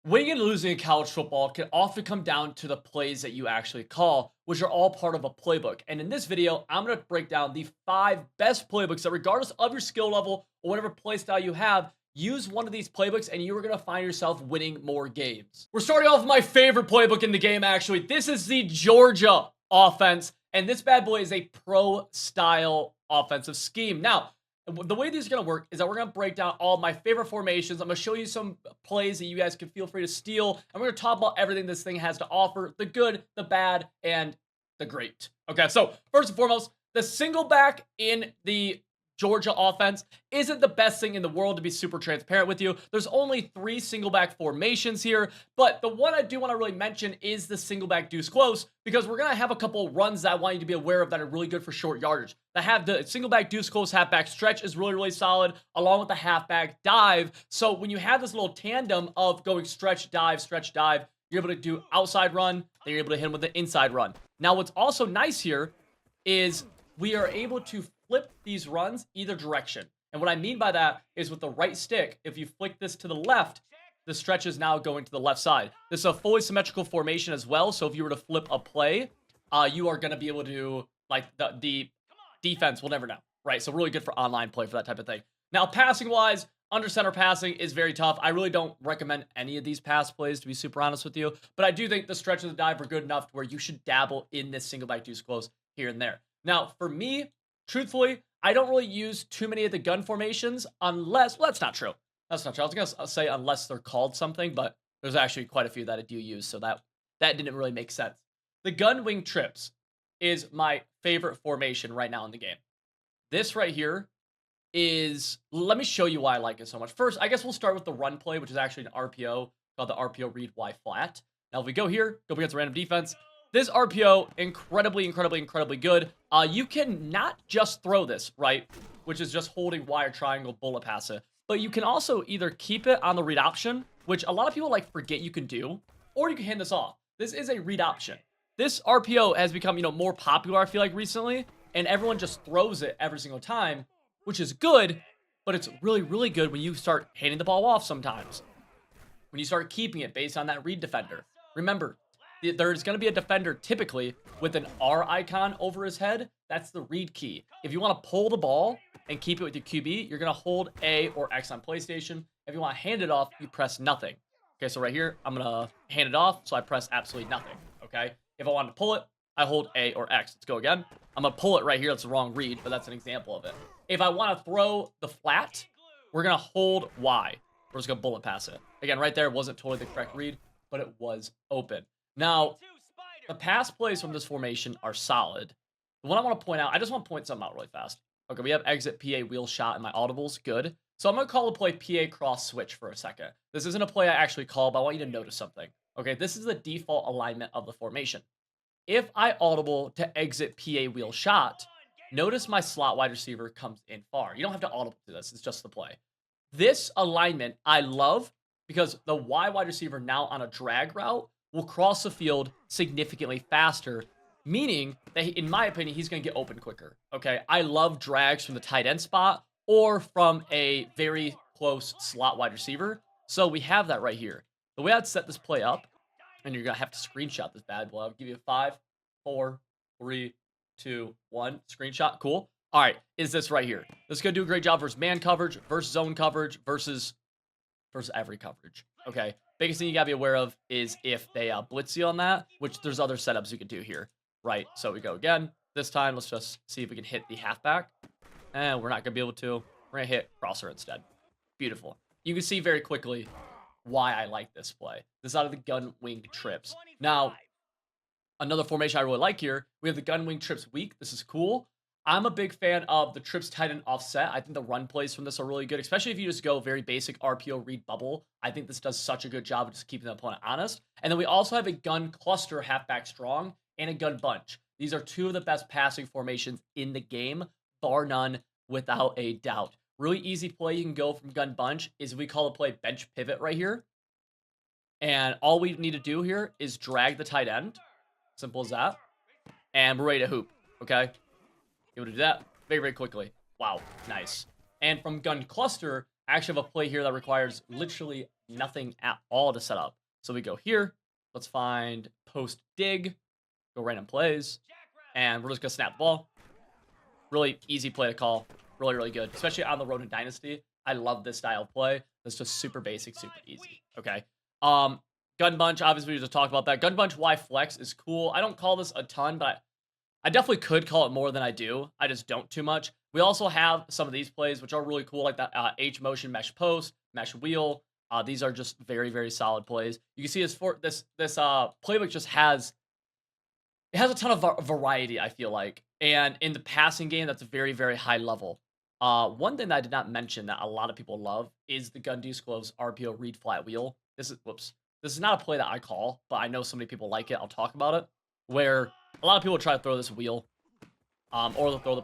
Winning and losing in college football can often come down to the plays that you actually call, which are all part of a playbook. And in this video, I'm going to break down the 5 best playbooks that, regardless of your skill level or whatever play style you have, use one of these playbooks and you are going to find yourself winning more games. We're starting off with my favorite playbook in the game, actually. This is the Georgia offense, and this bad boy is a pro-style offensive scheme. Now, the way these are going to work is that we're going to break down all my favorite formations. I'm going to show you some plays that you guys can feel free to steal. And we're going to talk about everything this thing has to offer, the good, the bad, and the great. Okay, so first and foremost, the single back in the Georgia offense isn't the best thing in the world, to be super transparent with you. There's only 3 single back formations here, but the one I do want to really mention is the single back deuce close, because we're going to have a couple runs that I want you to be aware of that are really good for short yardage. The single back deuce close halfback stretch is really, really solid, along with the halfback dive. So when you have this little tandem of going stretch, dive, you're able to do outside run, then you're able to hit him with the inside run. Now, what's also nice here is we are able to flip these runs either direction. And what I mean by that is with the right stick, if you flick this to the left, the stretch is now going to the left side. This is a fully symmetrical formation as well. So if you were to flip a play, you are going to be able to, like, the defense will never know, right? So really good for online play for that type of thing. Now, passing wise, under center passing is very tough. I really don't recommend any of these pass plays, to be super honest with you. But I do think the stretch and the dive are good enough to where you should dabble in this single back deuce close here and there. Now, for me, truthfully, I don't really use too many of the gun formations unless, well, that's not true. That's not true. I was going to say unless they're called something, but there's actually quite a few that I do use, so that didn't really make sense. The gun wing trips is my favorite formation right now in the game. This right here is, let me show you why I like it so much. First, I guess we'll start with the run play, which is actually an RPO called the RPO read Y flat. Now, if we go here, go against a random defense, this RPO, incredibly good. You can not just throw this, right? Which is just holding Y or triangle bullet pass it. But you can also either keep it on the read option, which a lot of people forget you can do, or you can hand this off. This is a read option. This RPO has become, more popular, I feel like, recently, and everyone just throws it every single time, which is good, but it's really, really good when you start handing the ball off sometimes. When you start keeping it based on that read defender. Remember, there's going to be a defender typically with an R icon over his head. That's the read key. If you want to pull the ball and keep it with your QB, you're going to hold A or X on PlayStation. If you want to hand it off, you press nothing. Okay, so right here, I'm going to hand it off, so I press absolutely nothing. Okay, if I want to pull it, I hold A or X. Let's go again. I'm going to pull it right here. That's the wrong read, but that's an example of it. If I want to throw the flat, we're going to hold Y. We're just going to bullet pass it. Again, right there, it wasn't totally the correct read, but it was open. Now, the pass plays from this formation are solid. The one I want to point out, I just want to point something out really fast. Okay, we have exit PA wheel shot in my audibles. Good. So I'm going to call the play PA cross switch for a second. This isn't a play I actually call, but I want you to notice something. Okay, this is the default alignment of the formation. If I audible to exit PA wheel shot, notice my slot wide receiver comes in far. You don't have to audible to this. It's just the play. This alignment I love because the Y wide receiver now on a drag route will cross the field significantly faster, meaning that, in my opinion, he's going to get open quicker. Okay, I love drags from the tight end spot or from a very close slot wide receiver. So we have that right here. The way I'd set this play up, and you're going to have to screenshot this bad boy. I'll give you a 5, 4, 3, 2, 1. Screenshot. Cool. All right, is this right here. This is going to do a great job versus man coverage, versus zone coverage, versus every coverage. Okay, biggest thing you gotta be aware of is if they blitz you on that, which there's other setups you can do here, right? So we go again. This time, let's just see if we can hit the halfback. And we're not gonna be able to. We're gonna hit crosser instead. Beautiful. You can see very quickly why I like this play. This is out of the gun wing trips. Now, another formation I really like here, we have the gun wing trips weak. This is cool. I'm a big fan of the trips tight end offset. I think the run plays from this are really good, especially if you just go very basic RPO read bubble. I think this does such a good job of just keeping the opponent honest. And then we also have a gun cluster halfback strong and a gun bunch. These are 2 of the best passing formations in the game, bar none, without a doubt. Really easy play you can go from gun bunch is we call the play bench pivot right here. And all we need to do here is drag the tight end. Simple as that. And we're ready to hoop, okay? Able to do that very, very quickly. Wow, nice. And from gun cluster, I actually have a play here that requires literally nothing at all to set up. So we go here. Let's find post dig, go random plays, and we're just gonna snap the ball. Really easy play to call. Really, really good, especially on the road to Dynasty. I love this style of play. It's just super basic, super easy. Okay. Gun bunch. Obviously, we just talked about that. Gun bunch Y flex is cool. I don't call this a ton, but I definitely could call it more than I do. I just don't too much. We also have some of these plays, which are really cool, like that H motion mesh post, mesh wheel. These are just very, very solid plays. You can see this playbook just has a ton of variety, I feel like. And in the passing game, that's a very, very high level. One thing that I did not mention that a lot of people love is the gun deuce close RPO read flat wheel. This is not a play that I call, but I know so many people like it. I'll talk about it. Where a lot of people try to throw this wheel, or they'll throw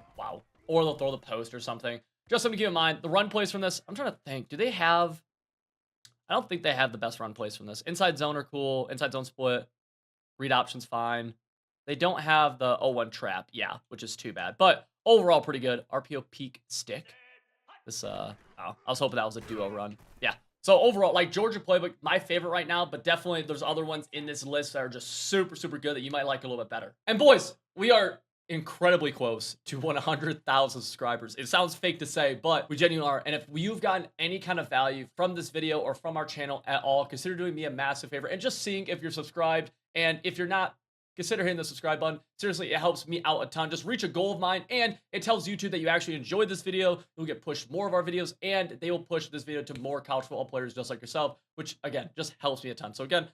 the post or something. Just something to keep in mind. The run plays from this, I'm trying to think. Do they have? I don't think they have the best run plays from this. Inside zone are cool. Inside zone split. Read options fine. They don't have the 0-1 trap, yeah, which is too bad. But overall, pretty good. RPO peak stick. This, I was hoping that was a duo run. Yeah. So overall, like Georgia playbook, my favorite right now, but definitely there's other ones in this list that are just super, super good that you might like a little bit better. And boys, we are incredibly close to 100,000 subscribers. It sounds fake to say, but we genuinely are. And if you've gotten any kind of value from this video or from our channel at all, consider doing me a massive favor and just seeing if you're subscribed. And if you're not, consider hitting the subscribe button. Seriously, it helps me out a ton. Just reach a goal of mine, and it tells YouTube that you actually enjoyed this video. You'll get pushed more of our videos, and they will push this video to more college football players just like yourself, which, again, just helps me a ton. So, again,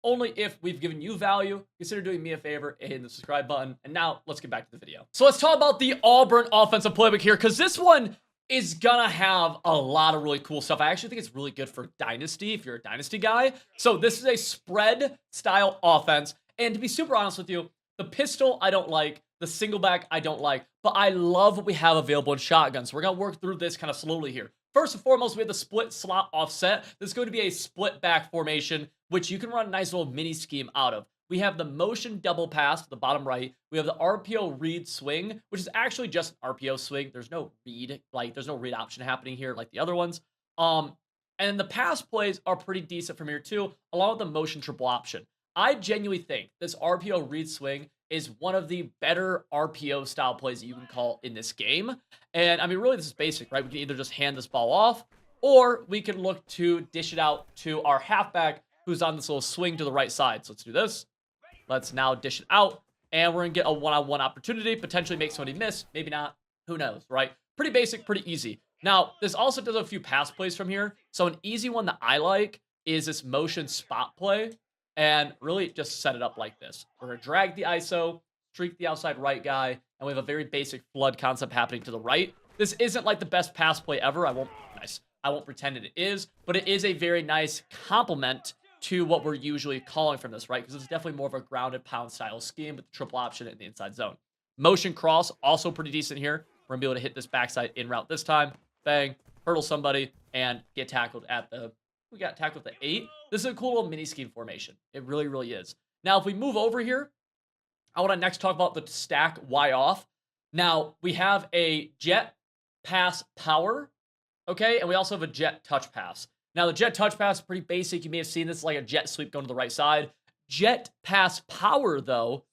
only if we've given you value, consider doing me a favor and hitting the subscribe button. And now, let's get back to the video. So, let's talk about the Auburn offensive playbook here, because this one is gonna have a lot of really cool stuff. I actually think it's really good for Dynasty, if you're a Dynasty guy. So, this is a spread-style offense. And to be super honest with you, the pistol I don't like, the single back I don't like, but I love what we have available in shotgun. So we're going to work through this kind of slowly here. First and foremost, we have the split slot offset. This is going to be a split back formation, which you can run a nice little mini scheme out of. We have the motion double pass to the bottom right. We have the RPO read swing, which is actually just an RPO swing. There's no read, there's no read option happening here like the other ones. And the pass plays are pretty decent from here too, along with the motion triple option. I genuinely think this RPO read swing is one of the better RPO style plays that you can call in this game. And I mean, really, this is basic, right? We can either just hand this ball off, or we can look to dish it out to our halfback who's on this little swing to the right side. So let's do this. Let's now dish it out, and we're going to get a one-on-one opportunity, potentially make somebody miss, maybe not. Who knows, right? Pretty basic, pretty easy. Now, this also does a few pass plays from here. So an easy one that I like is this motion spot play. And really just set it up like this. We're going to drag the ISO, streak the outside right guy, and we have a very basic flood concept happening to the right. This isn't like the best pass play ever. I won't pretend it is, but it is a very nice complement to what we're usually calling from this, right? Because it's definitely more of a grounded pound style scheme with the triple option in the inside zone. Motion cross, also pretty decent here. We're going to be able to hit this backside in route this time. Bang, hurdle somebody, and get tackled at the... We got tackled at 8. This is a cool little mini scheme formation. It really, really is. Now, if we move over here, I want to next talk about the stack Y off. Now, we have a jet pass power, okay? And we also have a jet touch pass. Now, the jet touch pass is pretty basic. You may have seen this like a jet sweep going to the right side. Jet pass power, though,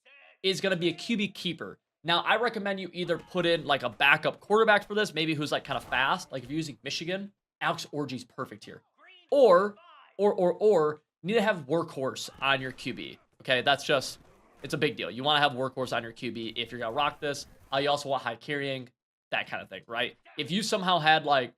is going to be a QB keeper. Now, I recommend you either put in like a backup quarterback for this, maybe who's like kind of fast. Like if you're using Michigan, Alex Orji's perfect here. Or you need to have workhorse on your QB. Okay, that's just, it's a big deal. You want to have workhorse on your QB if you're going to rock this. You also want high carrying, that kind of thing, right? If you somehow had like,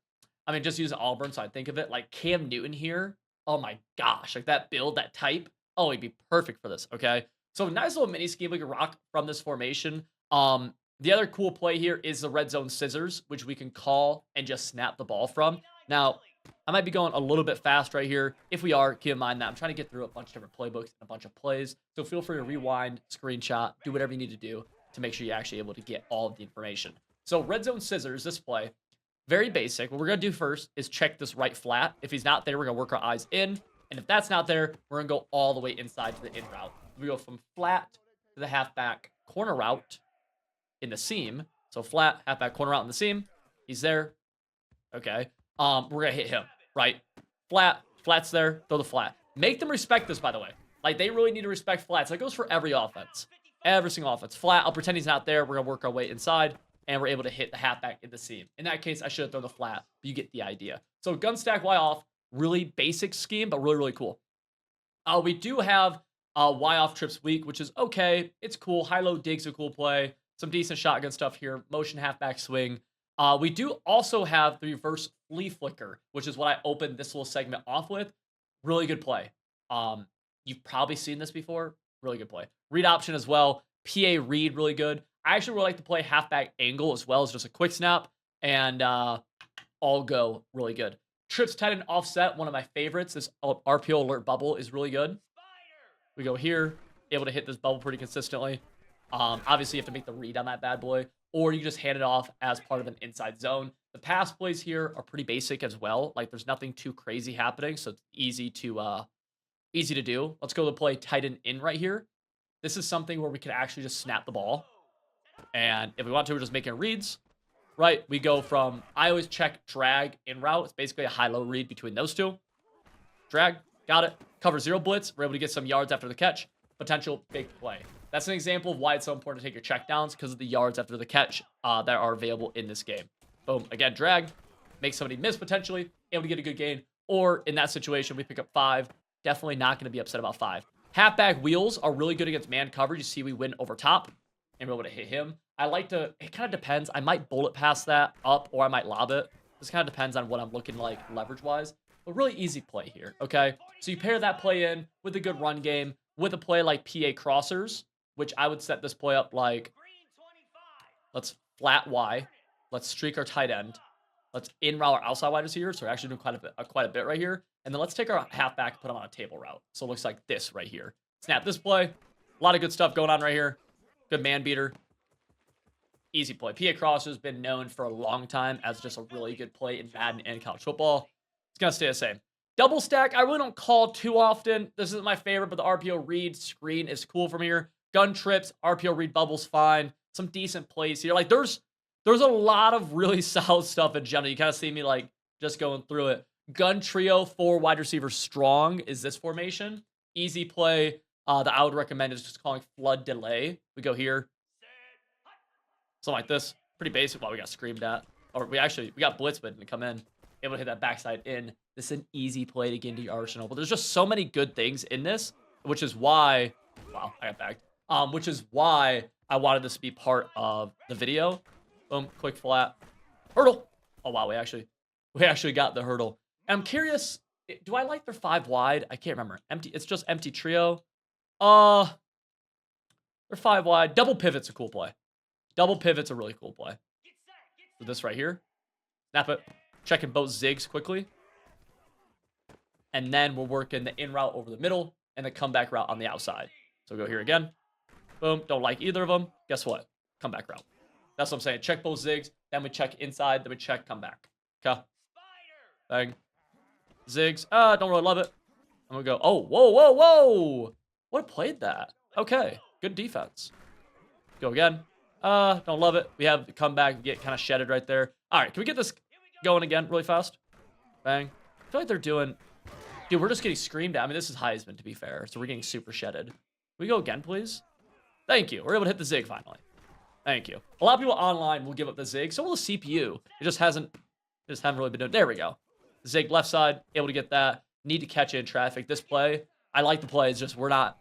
I mean, just use Auburn, so I think of it, like Cam Newton here. Oh my gosh, like that build, that type. Oh, he'd be perfect for this, okay? So nice little mini scheme we can rock from this formation. The other cool play here is the red zone scissors, which we can call and just snap the ball from. Now, I might be going a little bit fast right here. If we are, keep in mind that I'm trying to get through a bunch of different playbooks and a bunch of plays. So feel free to rewind, screenshot, do whatever you need to do to make sure you're actually able to get all of the information. So red zone scissors, this play, very basic. What we're going to do first is check this right flat. If he's not there, we're going to work our eyes in. And if that's not there, we're going to go all the way inside to the in route. We go from flat to the halfback corner route in the seam. So flat, halfback corner route in the seam. He's there. Okay. We're going to hit him, right? Flat, Flat's there, throw the flat. Make them respect this, by the way. Like, they really need to respect flats. That goes for every offense. Every single offense. Flat, I'll pretend he's not there. We're going to work our way inside, and we're able to hit the halfback in the seam. In that case, I should have thrown the flat, but you get the idea. So gun stack Y off, really basic scheme, but really, really cool. We do have Y off trips weak, which is okay. It's cool. High-low dig's a cool play. Some decent shotgun stuff here. Motion halfback swing. We do also have the reverse flea flicker, which is what I opened this little segment off with. Really good play. You've probably seen this before. Really good play. Read option as well. PA read, really good. I actually really like to play halfback angle as well as just a quick snap. And all go, really good. Trips tight end offset, one of my favorites. This RPO alert bubble is really good. We go here, able to hit this bubble pretty consistently. Obviously, you have to make the read on that bad boy, or you can just hand it off as part of an inside zone. The pass plays here are pretty basic as well. Like, there's nothing too crazy happening, so it's easy to do. Let's go to play tight end in right here. This is something where we can actually just snap the ball. And if we want to, we're just making reads. Right, we go from, I always check drag in route. It's basically a high-low read between those two. Drag, got it. Cover 0 blitz. We're able to get some yards after the catch. Potential big play. That's an example of why it's so important to take your checkdowns, because of the yards after the catch that are available in this game. Boom, again, drag. Make somebody miss potentially. Able to get a good gain. Or in that situation, we pick up 5. Definitely not going to be upset about 5. Halfback wheels are really good against man coverage. You see we win over top. And we're able to hit him. I like to, it kind of depends. I might bullet pass that up, or I might lob it. This kind of depends on what I'm looking like leverage-wise. But really easy play here, okay? So you pair that play in with a good run game, with a play like PA crossers, which I would set this play up like, let's flat Y. Let's streak our tight end. Let's in-route our outside wide receiver. So we're actually doing quite a bit right here. And then let's take our halfback and put him on a table route. So it looks like this right here. Snap this play. A lot of good stuff going on right here. Good man beater. Easy play. PA Crosser has been known for a long time as just a really good play in Madden and college football. It's going to stay the same. Double stack, I really don't call too often. This isn't my favorite, but the RPO read screen is cool from here. Gun trips, RPO read bubbles, fine. Some decent plays here. Like, there's a lot of really solid stuff in general. You kind of see me, like, just going through it. Gun trio, 4 wide receivers strong is this formation. Easy play that I would recommend is just calling flood delay. We go here. Something like this. Pretty basic. Wow, we got screamed at. Or we got blitz, but didn't come in. Able to hit that backside in. This is an easy play to get into your arsenal. But there's just so many good things in this, which is why, wow, I got bagged. Which is why I wanted this to be part of the video. Boom, quick flat. Hurdle. Oh, wow, we actually got the hurdle. And I'm curious, do I like their 5 wide? I can't remember. Empty, it's just empty trio. They're 5 wide. Double pivot's a cool play. Double pivot's a really cool play. So this right here. Snap it. Checking both zigs quickly. And then we're working the in route over the middle and the comeback route on the outside. So go here again. Boom. Don't like either of them. Guess what? Comeback route. That's what I'm saying. Check both zigs. Then we check inside. Then we check comeback. Okay. Bang. Zigs. Don't really love it. I'm going to go. Oh, whoa, whoa, whoa. What played that? Okay. Good defense. Go again. Don't love it. We have the comeback. We get kind of shedded right there. All right. Can we get this going again really fast? Bang. I feel like they're doing... Dude, we're just getting screamed at. I mean, this is Heisman, to be fair. So we're getting super shedded. Can we go again, please? Thank you. We're able to hit the zig finally. Thank you. A lot of people online will give up the zig. So will the CPU. It just haven't really been doing... There we go. Zig left side. Able to get that. Need to catch it in traffic. This play, I like the play. It's just we're not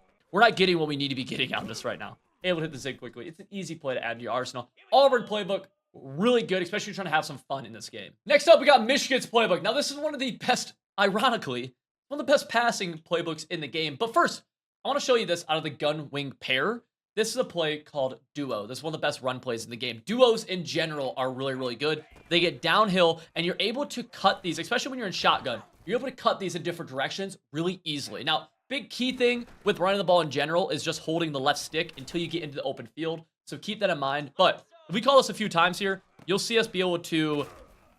getting what we need to be getting out of this right now. Able to hit the zig quickly. It's an easy play to add to your arsenal. Auburn playbook, really good, especially if you're trying to have some fun in this game. Next up, we got Michigan's playbook. Now, this is one of the best, ironically, one of the best passing playbooks in the game. But first, I want to show you this out of the gun wing pair. This is a play called Duo. This is one of the best run plays in the game. Duos in general are really, really good. They get downhill, and you're able to cut these, especially when you're in shotgun. You're able to cut these in different directions really easily. Now, big key thing with running the ball in general is just holding the left stick until you get into the open field. So keep that in mind. But if we call this a few times here, you'll see us be able to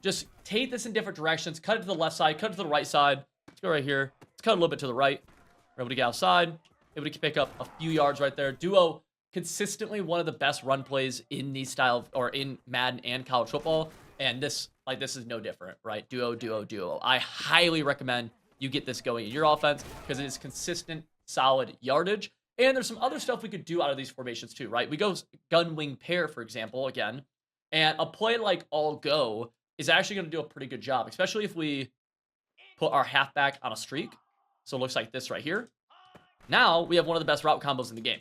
just take this in different directions, cut it to the left side, cut it to the right side. Let's go right here. Let's cut a little bit to the right. We're able to get outside, able to pick up a few yards right there. Duo, consistently one of the best run plays in these style, or in Madden and college football. And this is no different, right? Duo, duo, duo. I highly recommend you get this going in your offense because it is consistent, solid yardage. And there's some other stuff we could do out of these formations too, right? We go gun wing pair, for example, again, and a play like all go is actually going to do a pretty good job, especially if we put our halfback on a streak. So it looks like this right here. Now we have one of the best route combos in the game.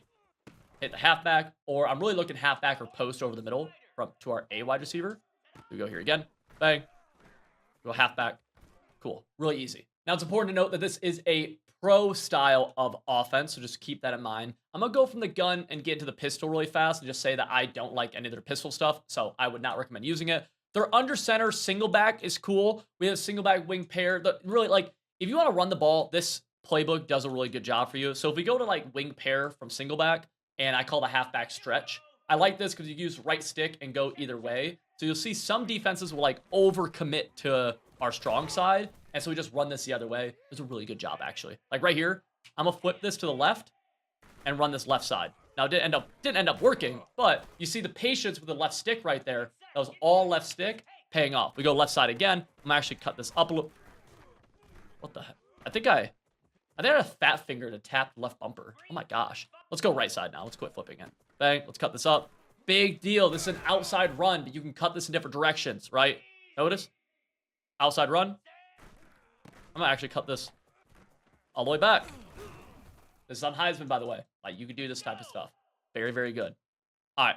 Hit the halfback, or I'm really looking halfback or post over the middle to our A wide receiver. We go here again. Bang. Go halfback. Cool. Really easy. Now it's important to note that this is a pro style of offense, so just keep that in mind. I'm going to go from the gun and get into the pistol really fast and just say that I don't like any of their pistol stuff, so I would not recommend using it. Their under center single back is cool. We have single back wing pair. Really, like, if you want to run the ball, this playbook does a really good job for you. So if we go to like wing pair from single back, and I call the halfback stretch, I like this because you use right stick and go either way. So you'll see some defenses will like overcommit to our strong side, and so we just run this the other way. It's a really good job, actually. Like right here, I'm gonna flip this to the left and run this left side. Now it didn't end up working, but you see the patience with the left stick right there. That was all left stick paying off. We go left side again. I'm gonna actually cut this up a little. What the heck? I think I had a fat finger to tap the left bumper. Oh my gosh. Let's go right side now. Let's quit flipping it. Bang. Let's cut this up. Big deal. This is an outside run, but you can cut this in different directions, right? Notice? Outside run. I'm going to actually cut this all the way back. This is on Heisman, by the way. Like, you can do this type of stuff. Very, very good. All right.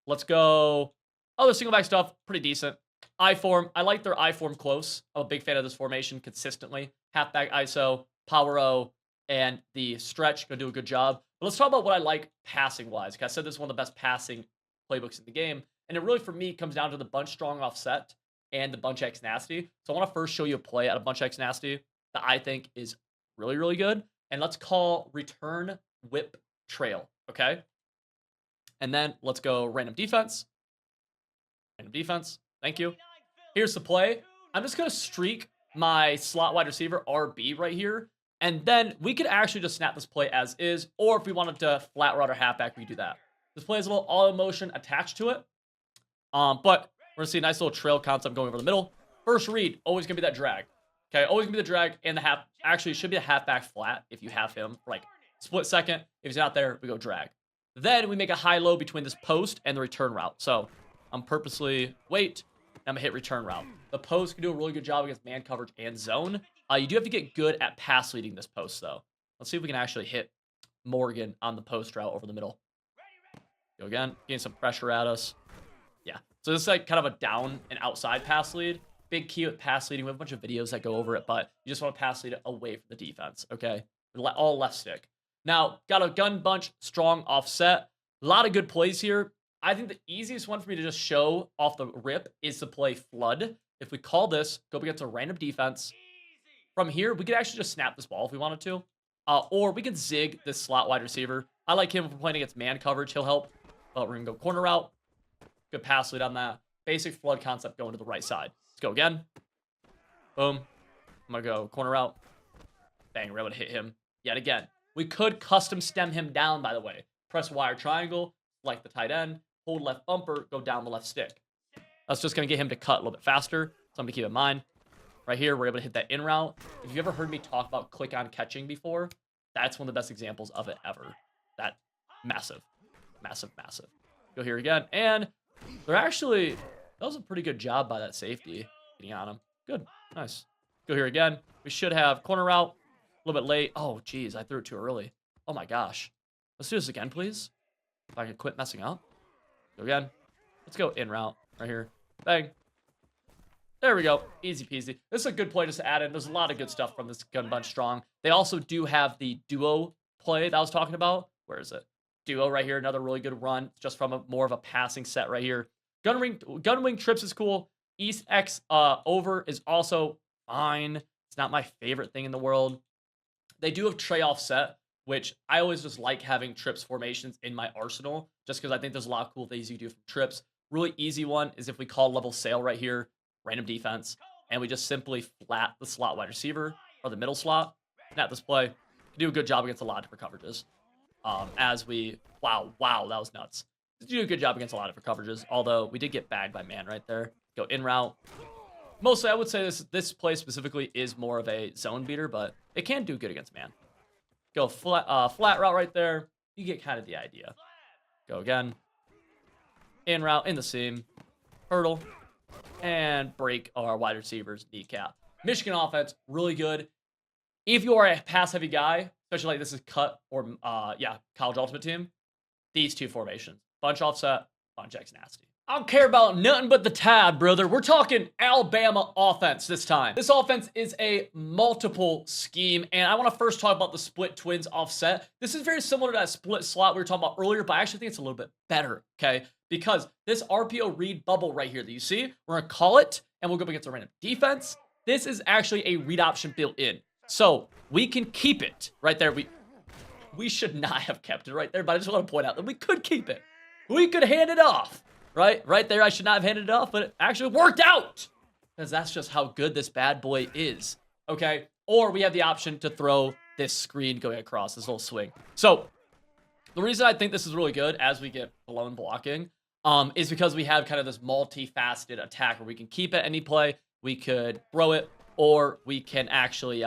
Let's go. Other single back stuff, pretty decent. I form. I like their I form close. I'm a big fan of this formation consistently. Halfback ISO, power O, and the stretch gonna do a good job. But let's talk about what I like passing wise. Because I said this is one of the best passing playbooks in the game, and it really for me comes down to the bunch strong offset and the bunch X nasty. So I want to first show you a play out of bunch X nasty that I think is really, really good. And let's call return whip trail. Okay. And then let's go random defense. Random defense. Thank you. Here's the play. I'm just going to streak my slot wide receiver RB right here. And then we could actually just snap this play as is. Or if we wanted to flat route or halfback, we do that. This play has a little auto motion attached to it. But we're going to see a nice little trail concept going over the middle. First read, always going to be that drag. Okay, always going to be the drag and the half. Actually, it should be a halfback flat if you have him. Like, split second. If he's not there, we go drag. Then we make a high-low between this post and the return route. So I'm purposely wait. I'm going to hit return route. The post can do a really good job against man coverage and zone. You do have to get good at pass leading this post, though. Let's see if we can actually hit Morgan on the post route over the middle. Go again. Getting some pressure at us. Yeah. So this is like kind of a down and outside pass lead. Big key with pass leading. We have a bunch of videos that go over it, but you just want to pass lead it away from the defense, okay? All left stick. Now, got a gun bunch, strong offset. A lot of good plays here. I think the easiest one for me to just show off the rip is to play flood. If we call this, go up against a random defense. From here, we could actually just snap this ball if we wanted to. Or we could zig this slot wide receiver. I like him for playing against man coverage. He'll help. But we're going to go corner route. Good pass lead on that. Basic flood concept going to the right side. Let's go again. Boom. I'm going to go corner route. Bang, we're able to hit him yet again. We could custom stem him down, by the way. Press wire triangle, select the tight end, hold left bumper, go down the left stick. That's just going to get him to cut a little bit faster. Something to keep in mind. Right here, we're able to hit that in route. If you've ever heard me talk about click on catching before, that's one of the best examples of it ever. That massive, massive, massive. Go here again. And they're actually, that was a pretty good job by that safety getting on him. Good. Nice. Go here again. We should have corner route. A little bit late. Oh, geez. I threw it too early. Oh, my gosh. Let's do this again, please. If I can quit messing up. Go again. Let's go in route right here. Bang. There we go. Easy peasy. This is a good play just to add in. There's a lot of good stuff from this gun bunch strong. They also do have the duo play that I was talking about. Where is it? Duo right here. Another really good run. Just from more of a passing set right here. Gun wing trips is cool. East X over is also fine. It's not my favorite thing in the world. They do have tray offset, which I always just like having trips formations in my arsenal, just because I think there's a lot of cool things you can do from trips. Really easy one is if we call level sail right here, random defense, and we just simply flat the slot wide receiver or the middle slot. Snap this play. Do a good job against a lot of different coverages. Wow, that was nuts. Do a good job against a lot of different coverages, although we did get bagged by man right there. Go in route. Mostly, I would say this play specifically is more of a zone beater, but it can do good against man. Go flat route right there. You get kind of the idea. Go again. In route, in the seam. Hurdle. And break our wide receiver's kneecap. Michigan offense, really good. If you are a pass-heavy guy, especially like this is cut or, college ultimate team, these two formations. Bunch offset, bunch X nasty. I don't care about nothing but the tab, brother. We're talking Alabama offense this time. This offense is a multiple scheme, and I want to first talk about the split twins offset. This is very similar to that split slot we were talking about earlier, but I actually think it's a little bit better, okay? Because this RPO read bubble right here that you see, we're going to call it, and we'll go up against a random defense. This is actually a read option built in. So we can keep it right there. We should not have kept it right there, but I just want to point out that we could keep it. We could hand it off. Right there, I should not have handed it off, but it actually worked out. Because that's just how good this bad boy is. Okay? Or we have the option to throw this screen going across, this little swing. So, the reason I think this is really good as we get blown blocking is because we have kind of this multifaceted attack where we can keep it any play, we could throw it, or we can actually,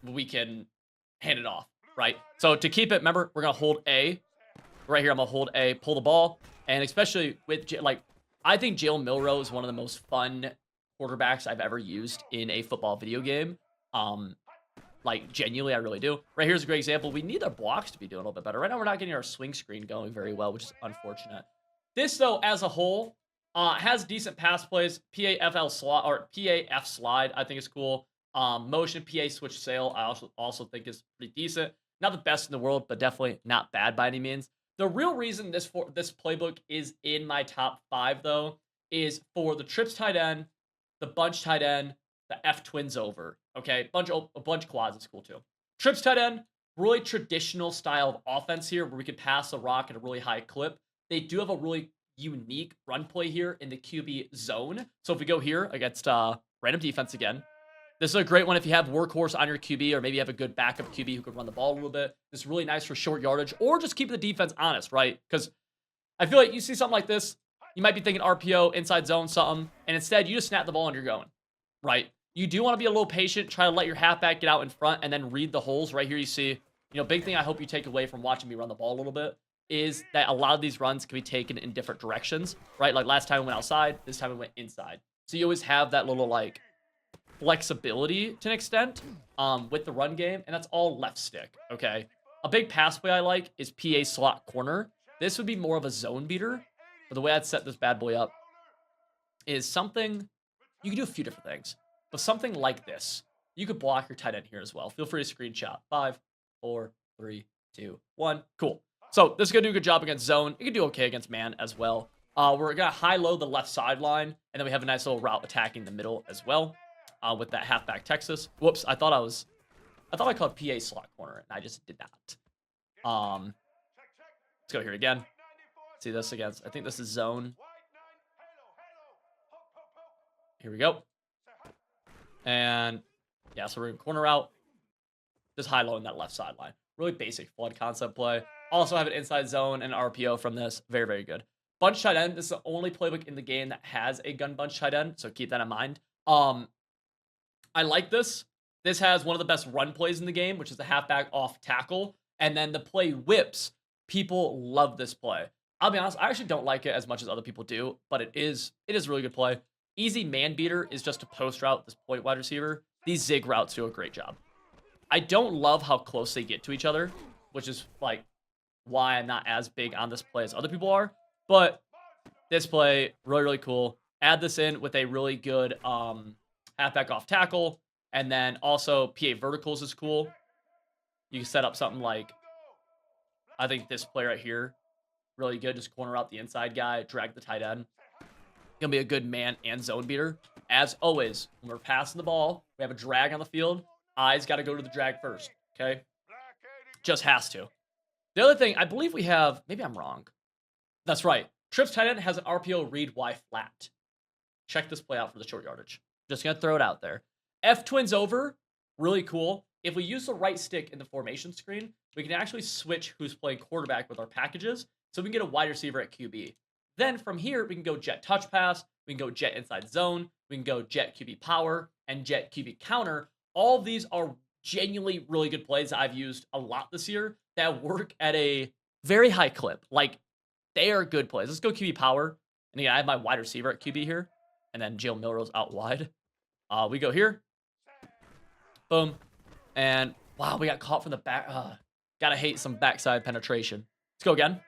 we can hand it off, right? So, to keep it, remember, we're going to hold A. Right here, I'm going to hold A, pull the ball, and especially with, I think Jalen Milroe is one of the most fun quarterbacks I've ever used in a football video game. Genuinely, I really do. Right here's a great example. We need our blocks to be doing a little bit better. Right now, we're not getting our swing screen going very well, which is unfortunate. This, though, as a whole, has decent pass plays. PAF slide, I think is cool. Motion PA switch sail, I also think is pretty decent. Not the best in the world, but definitely not bad by any means. The real reason this playbook is in my top 5, though, is for the trips tight end, the bunch tight end, the F twins over. Okay, a bunch quads is cool too. Trips tight end, really traditional style of offense here, where we can pass the rock at a really high clip. They do have a really unique run play here in the QB zone. So if we go here against random defense again. This is a great one if you have workhorse on your QB, or maybe you have a good backup QB who could run the ball a little bit. This is really nice for short yardage, or just keep the defense honest, right? Because I feel like you see something like this, you might be thinking RPO, inside zone, something, and instead you just snap the ball and you're going, right? You do want to be a little patient, try to let your halfback get out in front, and then read the holes. Right here you see, big thing I hope you take away from watching me run the ball a little bit is that a lot of these runs can be taken in different directions, right? Like last time we went outside, this time we went inside. So you always have that little, flexibility to an extent with the run game, and that's all left stick, okay? A big pass play I like is PA slot corner. This would be more of a zone beater, but the way I'd set this bad boy up is something, you can do a few different things, but something like this. You could block your tight end here as well. Feel free to screenshot. 5, 4, 3, 2, 1. Cool. So this is going to do a good job against zone. You can do okay against man as well. We're going to high-low the left sideline, and then we have a nice little route attacking the middle as well. With that halfback Texas. Whoops, I thought I called PA slot corner, and I just did not. Let's go here again. See this against, I think this is zone. Here we go. And yeah, so we're in corner out. Just high-low in that left sideline. Really basic flood concept play. Also have an inside zone and RPO from this. Very, very good. Bunch tight end. This is the only playbook in the game that has a gun bunch tight end, so keep that in mind. I like this. This has one of the best run plays in the game, which is the halfback off tackle. And then the play whips. People love this play. I'll be honest, I actually don't like it as much as other people do, but it is a really good play. Easy man beater is just to post route this point wide receiver. These zig routes do a great job. I don't love how close they get to each other, which is why I'm not as big on this play as other people are. But this play, really, really cool. Add this in with a really good halfback off tackle, and then also PA verticals is cool. You can set up something like, I think this play right here, really good. Just corner out the inside guy, drag the tight end. Gonna be a good man and zone beater. As always, when we're passing the ball, we have a drag on the field. Eyes got to go to the drag first, okay? Just has to. The other thing, I believe we have, maybe I'm wrong. That's right. Trips tight end has an RPO read Y flat. Check this play out for the short yardage. Just going to throw it out there. F twins over, really cool. If we use the right stick in the formation screen, we can actually switch who's playing quarterback with our packages, so we can get a wide receiver at QB. Then from here, we can go jet touch pass, We can go jet inside zone. We can go jet QB power and jet QB counter. All of these are genuinely really good plays that I've used a lot this year that work at a very high clip. Like, they are good plays. Let's go QB power. And again, I have my wide receiver at QB here. And then Jalen Milrose out wide. We go here. Boom. And wow, we got caught from the back. Gotta hate some backside penetration. Let's go again.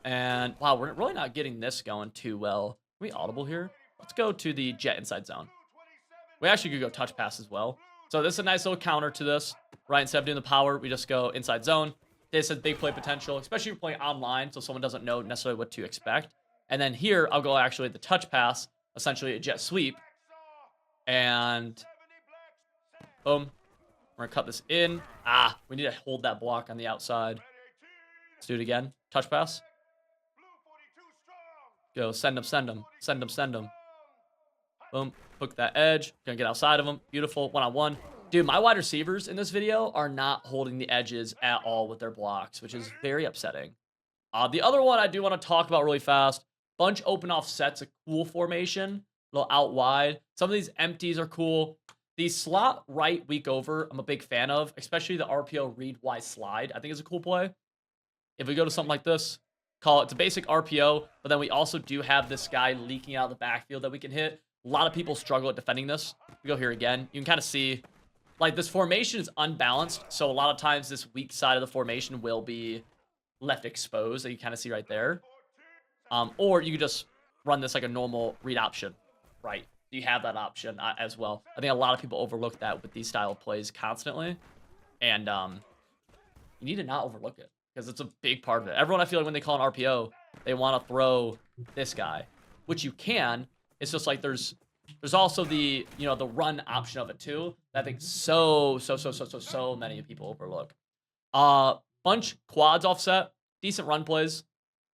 And wow, we're really not getting this going too well. Are we audible here? Let's go to the jet inside zone. We actually could go touch pass as well. So this is a nice little counter to this, right? Instead of doing the power, we just go inside zone. This has big play potential, especially if you're playing online, so someone doesn't know necessarily what to expect. And then here, I'll go actually the touch pass, essentially a jet sweep. And boom. We're going to cut this in. We need to hold that block on the outside. Let's do it again. Touch pass. Go, send him, send him. Send him, send him. Boom. Hook that edge. Gonna get outside of him. Beautiful. One-on-one. Dude, my wide receivers in this video are not holding the edges at all with their blocks, which is very upsetting. The other one I do want to talk about really fast. Bunch open offsets, a cool formation. A little out wide. Some of these empties are cool. The slot right week over, I'm a big fan of, especially the RPO read Y slide. I think is a cool play. If we go to something like this, call it, it's a basic RPO, but then we also do have this guy leaking out of the backfield that we can hit. A lot of people struggle at defending this. We go here again. You can kind of see, like, this formation is unbalanced, so a lot of times this weak side of the formation will be left exposed, that you kind of see right there. Or you could just run this like a normal read option, right? You have that option as well. I think a lot of people overlook that with these style of plays constantly. And you need to not overlook it because it's a big part of it. Everyone, I feel like when they call an RPO, they want to throw this guy, which you can. It's just like there's also the, you know, the run option of it too. That I think so many people overlook. Bunch quads offset, decent run plays.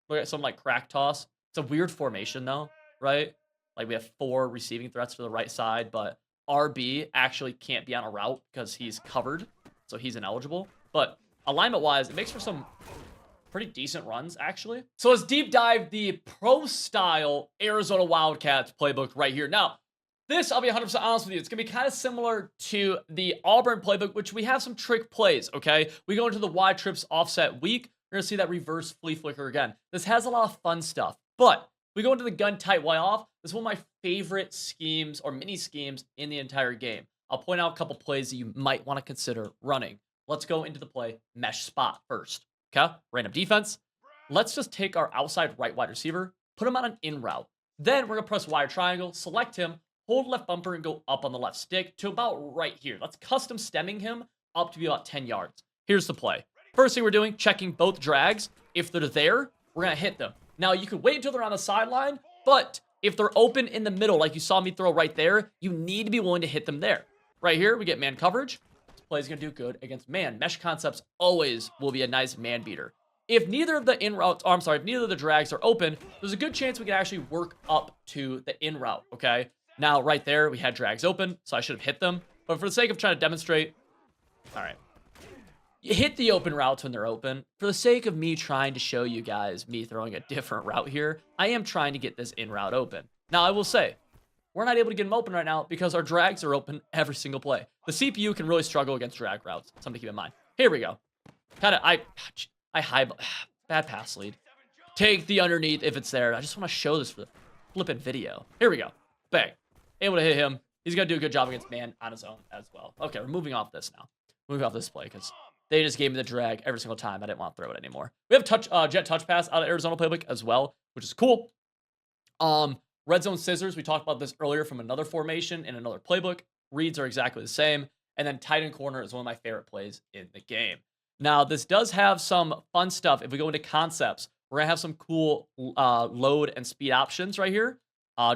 Look at something like crack toss. It's a weird formation though, right? Like we have 4 receiving threats to the right side, but RB actually can't be on a route because he's covered, so he's ineligible. But alignment-wise, it makes for some pretty decent runs, actually. So let's deep dive the pro-style Arizona Wildcats playbook right here. Now, this, I'll be 100% honest with you, it's going to be kind of similar to the Auburn playbook, which we have some trick plays, okay? We go into the wide trips offset weak. We're going to see that reverse flea flicker again. This has a lot of fun stuff, but we go into the gun tight Y off. This is one of my favorite schemes or mini schemes in the entire game. I'll point out a couple plays that you might want to consider running. Let's go into the play mesh spot first. Okay, random defense. Let's just take our outside right wide receiver, put him on an in route. Then we're going to press wide triangle, select him, hold left bumper, and go up on the left stick to about right here. Let's custom stemming him up to be about 10 yards. Here's the play. First thing we're doing, checking both drags. If they're there, we're going to hit them. Now, you could wait until they're on the sideline, but if they're open in the middle, like you saw me throw right there, you need to be willing to hit them there. Right here, we get man coverage. This play is going to do good against man. Mesh concepts always will be a nice man beater. If neither of the in routes, if neither of the drags are open, there's a good chance we can actually work up to the in route, okay? Now, right there, we had drags open, so I should have hit them. But for the sake of trying to demonstrate, all right. You hit the open routes when they're open. For the sake of me trying to show you guys me throwing a different route here, I am trying to get this in route open. Now, I will say, we're not able to get them open right now because our drags are open every single play. The CPU can really struggle against drag routes. Something to keep in mind. Here we go. Bad pass lead. Take the underneath if it's there. I just want to show this for the flipping video. Here we go. Bang. Able to hit him. He's going to do a good job against man on his own as well. Okay, we're moving off this now. Moving off this play because they just gave me the drag every single time. I didn't want to throw it anymore. We have jet touch pass out of Arizona playbook as well, which is cool. Red zone scissors. We talked about this earlier from another formation in another playbook. Reads are exactly the same. And then tight end corner is one of my favorite plays in the game. Now, this does have some fun stuff. If we go into concepts, we're going to have some cool load and speed options right here.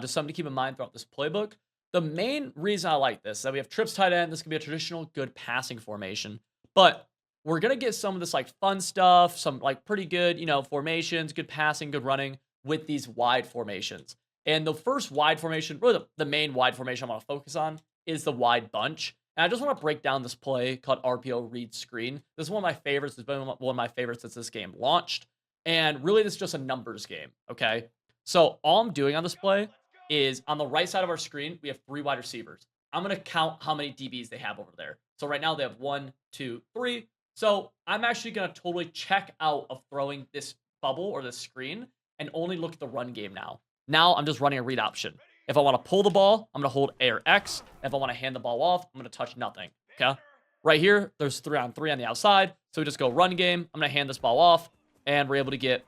Just something to keep in mind throughout this playbook. The main reason I like this is that we have trips tight end. This can be a traditional good passing formation. But we're going to get some of this like fun stuff, some like pretty good, formations, good passing, good running with these wide formations. And the first wide formation, really the main wide formation I want to focus on is the wide bunch. And I just want to break down this play called RPO read screen. This is one of my favorites. It's been one of my favorites since this game launched. And really, this is just a numbers game, okay? So all I'm doing on this play is on the right side of our screen, we have 3 wide receivers. I'm going to count how many DBs they have over there. So right now they have 1, 2, 3. So I'm actually going to totally check out of throwing this bubble or this screen and only look at the run game now. Now I'm just running a read option. If I want to pull the ball, I'm going to hold A or X. If I want to hand the ball off, I'm going to touch nothing. Okay. Right here, there's 3-on-3 on the outside. So we just go run game. I'm going to hand this ball off, and we're able to get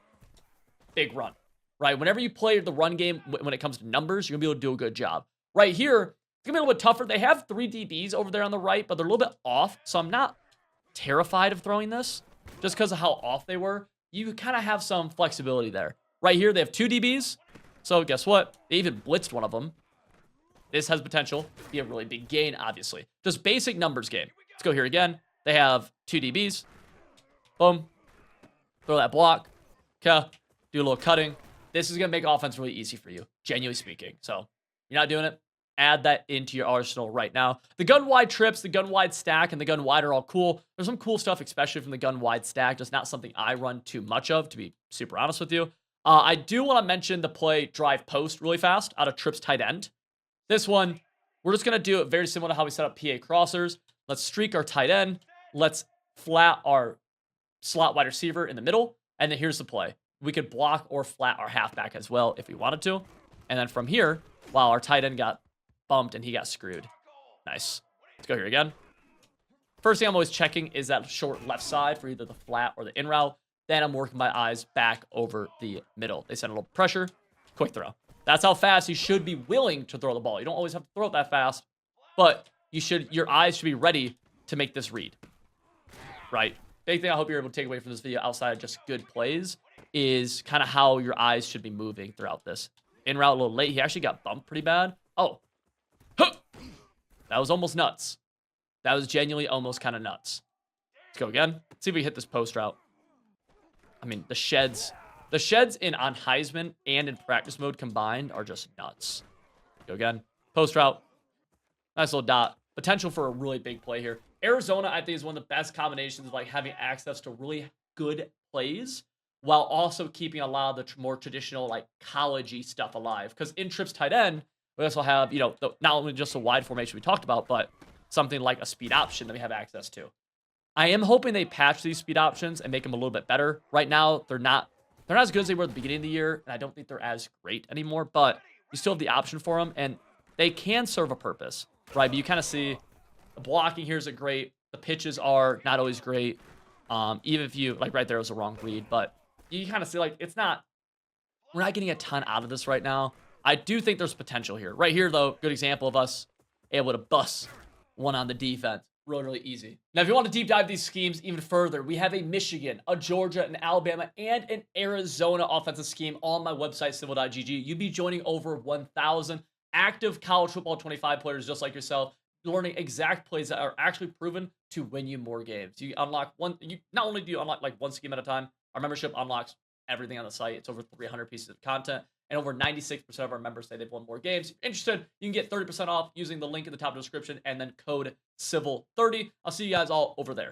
big run. Right? Whenever you play the run game, when it comes to numbers, you're going to be able to do a good job. Right here, it's going to be a little bit tougher. They have 3 DBs over there on the right, but they're a little bit off. So I'm not terrified of throwing this just because of how off they were. You kind of have some flexibility there. Right here, they have 2 DBs. So guess what? They even blitzed one of them. This has potential to be a really big gain, obviously. Just basic numbers game. Let's go here again. They have 2 DBs. Boom. Throw that block. Okay. Do a little cutting. This is going to make offense really easy for you, genuinely speaking. So you're not doing it. Add that into your arsenal right now. The gun wide trips, the gun wide stack, and the gun wide are all cool. There's some cool stuff, especially from the gun wide stack. Just not something I run too much of, to be super honest with you. I do want to mention the play drive post really fast out of trips tight end. This one, we're just going to do it very similar to how we set up PA crossers. Let's streak our tight end. Let's flat our slot wide receiver in the middle. And then here's the play. We could block or flat our halfback as well if we wanted to. And then from here, wow, our tight end got bumped and he got screwed. Nice. Let's go here again. First thing I'm always checking is that short left side for either the flat or the in route. Then I'm working my eyes back over the middle. They send a little pressure. Quick throw. That's how fast you should be willing to throw the ball. You don't always have to throw it that fast, but your eyes should be ready to make this read. Right? Big thing I hope you're able to take away from this video outside of just good plays is kind of how your eyes should be moving throughout this. In route a little late. He actually got bumped pretty bad. Oh. Huh. That was almost nuts. That was genuinely almost kind of nuts. Let's go again. Let's see if we hit this post route. I mean, the sheds in on Heisman and in practice mode combined are just nuts. Go again. Post route. Nice little dot. Potential for a really big play here. Arizona, I think, is one of the best combinations of like having access to really good plays while also keeping a lot of the more traditional like college-y stuff alive. Because in trips tight end, we also have, not only just a wide formation we talked about, but something like a speed option that we have access to. I am hoping they patch these speed options and make them a little bit better. Right now, they're not as good as they were at the beginning of the year, and I don't think they're as great anymore, but you still have the option for them, and they can serve a purpose, right? But you kind of see the blocking here isn't great. The pitches are not always great. Even if you, like right there was a wrong read, but you kind of see like we're not getting a ton out of this right now. I do think there's potential here. Right here, though, good example of us able to bust one on the defense. Really, really easy. Now, if you want to deep dive these schemes even further, we have a Michigan, a Georgia, an Alabama, and an Arizona offensive scheme on my website, civil.gg. You'd be joining over 1,000 active college football 25 players just like yourself, learning exact plays that are actually proven to win you more games. You unlock not only do you unlock like one scheme at a time, our membership unlocks everything on the site. It's over 300 pieces of content. And over 96% of our members say they've won more games. If you're interested, you can get 30% off using the link in the top description and then code CIVIL30. I'll see you guys all over there.